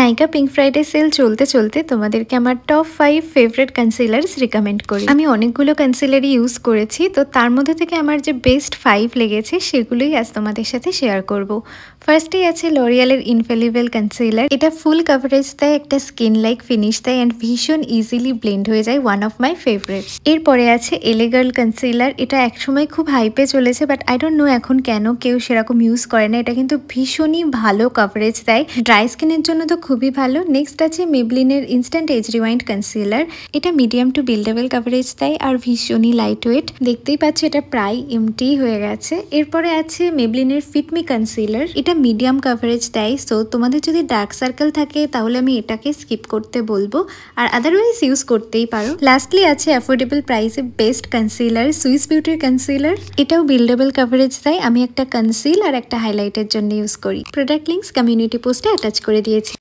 নাইকা pink Friday sell চলতে চলতে তোমাদেরকে আমার টপ 5 ফেভারিট কনসিলার্স রিকমেন্ড করি। আমি অনেকগুলো কনসিলারই ইউজ করেছি, তো তার মধ্যে থেকে আমার যে বেস্ট 5 লেগেছে সেগুলোই আজ তোমাদের সাথে শেয়ার করব। ফার্স্টেই আছে লরিয়ালের ইনফ্যালিবল কনসিলার। এটা ফুল কভারেজ দেয়, একটা স্কিন লাইক ফিনিশ দেয় অ্যান্ড ভীষণ ইজিলি ব্লেন্ড হয়ে যায়, ওয়ান অফ মাই ফেভারিট। এরপরে আছে এলে গার্ল কনসিলার। এটা একসময় খুব হাইপে চলেছে, বাট আই ডোন্ট নো এখন কেন কেউ সেরকম ইউজ করে না। এটা কিন্তু ভীষণই ভালো কভারেজ দেয়, ড্রাই স্কিনের জন্য তো খুবই ভালো। নেক্সট আছে মেবলিনের ইনস্ট্যান্ট এজ রিওয়াইন্ড কনসিলার। এটা মিডিয়াম টু বিল্ডেবল কভারেজ দেয় আর ভীষণই লাইট ওয়েট। দেখতেই পাচ্ছ এটা প্রায় এমটি হয়ে গেছে। এরপরে আছে মেবলিনের ফিটমি কনসিলার। এটা মিডিয়াম কভারেজ দেয়, সো তোমাদের যদি ডার্ক সার্কেল থাকে তাহলে আমি এটাকে স্কিপ করতে বলবো, আর আদারওয়াইজ ইউজ করতেই পারো। লাস্টলি আছে অ্যাফোর্ডেবল প্রাইসে বেস্ট কনসিলার, সুইস বিউটির কনসিলার। এটাও বিল্ডেবল কভারেজ দেয়। আমি একটা কনসিল আর একটা হাইলাইটের জন্য ইউজ করি। প্রোডাক্ট লিঙ্কস কমিউনিটি পোস্টে অ্যাটাচ করে দিয়েছি।